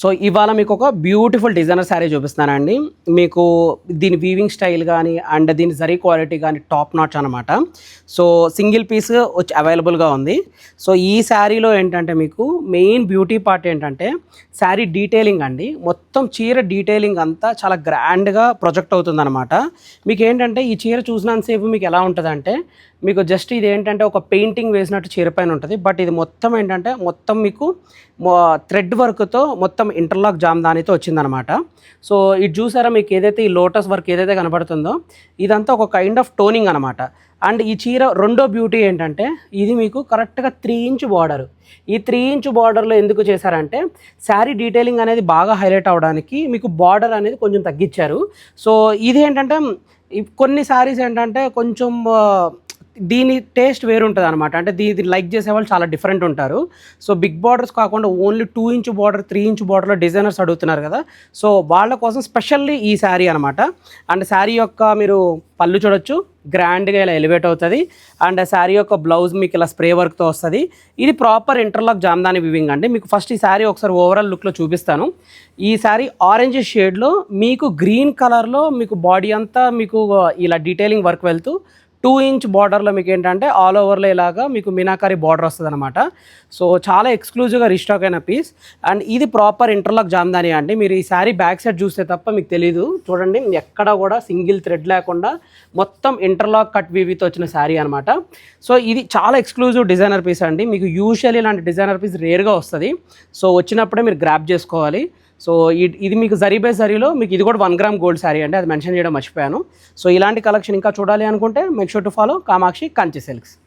So ఇవాళ మీకు ఒక బ్యూటిఫుల్ డిజైనర్ శారీ చూపిస్తానండి. మీకు దీని వీవింగ్ స్టైల్ కానీ అండ్ దీని జరీ క్వాలిటీ కానీ టాప్ నాచ్ అనమాట. సో సింగిల్ పీస్ వచ్చి అవైలబుల్గా ఉంది. సో ఈ శారీలో ఏంటంటే మీకు మెయిన్ బ్యూటీ పార్ట్ ఏంటంటే శారీ డీటెయిలింగ్ అండి. మొత్తం చీర డీటెయిలింగ్ అంతా చాలా గ్రాండ్గా ప్రొజెక్ట్ అవుతుంది అనమాట. మీకు ఏంటంటే ఈ చీర చూసినంతసేపు మీకు ఎలా ఉంటుందంటే మీకు జస్ట్ ఇది ఏంటంటే ఒక పెయింటింగ్ వేసినట్టు చీర పైన ఉంటుంది. బట్ ఇది మొత్తం ఏంటంటే మొత్తం మీకు థ్రెడ్ వర్క్తో మొత్తం ఇంటర్లాక్ జామ్దానితో వచ్చిందనమాట. సో ఇది చూసారా, మీకు ఏదైతే ఈ లోటస్ వర్క్ ఏదైతే కనబడుతుందో ఇదంతా ఒక కైండ్ ఆఫ్ టోనింగ్ అనమాట. అండ్ ఈ చీర రెండో బ్యూటీ ఏంటంటే ఇది మీకు కరెక్ట్గా 3 ఇంచ్ బార్డర్. ఈ 3 ఇంచ్ బార్డర్లో ఎందుకు చేశారంటే శారీ డీటెయిలింగ్ అనేది బాగా హైలైట్ అవ్వడానికి మీకు బార్డర్ అనేది కొంచెం తగ్గించారు. సో ఇది ఏంటంటే కొన్ని శారీస్ ఏంటంటే కొంచెం దీని టేస్ట్ వేరు ఉంటుంది అనమాట. అంటే దీన్ని లైక్ చేసే వాళ్ళు చాలా డిఫరెంట్ ఉంటారు. సో బిగ్ బార్డర్స్ కాకుండా ఓన్లీ 2 ఇంచ్ బార్డర్ 3 ఇంచ్ బార్డర్లో డిజైనర్స్ అడుగుతున్నారు కదా. సో వాళ్ళ కోసం స్పెషల్లీ ఈ శారీ అనమాట. అండ్ శారీ యొక్క మీరు పళ్ళు చూడొచ్చు, గ్రాండ్గా ఇలా ఎలివేట్ అవుతుంది. అండ్ శారీ యొక్క బ్లౌజ్ మీకు ఇలా స్ప్రే వర్క్తో వస్తుంది. ఇది ప్రాపర్ ఇంటర్లాక్ జామ్దాని వివింగ్ అండి. మీకు ఫస్ట్ ఈ శారీ ఒకసారి ఓవరాల్ లుక్లో చూపిస్తాను. ఈ శారీ ఆరెంజ్ షేడ్లో మీకు గ్రీన్ కలర్లో మీకు బాడీ అంతా మీకు ఇలా డీటెయిలింగ్ వర్క్ వెళ్తూ 2 ఇంచ్ బార్డర్లో మీకు ఏంటంటే ఆల్ ఓవర్లో ఇలాగా మీకు మీనాకారి బార్డర్ వస్తుంది అనమాట. సో చాలా ఎక్స్క్లూజివ్గా రీస్టాక్ అయిన పీస్. అండ్ ఇది ప్రాపర్ ఇంటర్లాక్ జామ్దాని అండి. మీరు ఈ శారీ బ్యాక్ సైడ్ చూస్తే తప్ప మీకు తెలీదు. చూడండి, ఎక్కడ కూడా సింగిల్ థ్రెడ్ లేకుండా మొత్తం ఇంటర్లాక్ కట్ వీవితో వచ్చిన శారీ అనమాట. సో ఇది చాలా ఎక్స్క్లూజివ్ డిజైనర్ పీస్ అండి. మీకు యూజువల్లీ ఇలాంటి డిజైనర్ పీస్ రేర్గా వస్తుంది. సో వచ్చినప్పుడే మీరు గ్రాప్ చేసుకోవాలి. సో ఇది మీకు జరీ బై జరీలో మీకు ఇది కూడా 1 గ్రామ్ గోల్డ్ శారీ అండి. అది మెన్షన్ చేయడం మర్చిపోయాను. సో ఇలాంటి కలెక్షన్ ఇంకా చూడాలి అనుకుంటే make sure to follow Kamakshi Kanchi silks.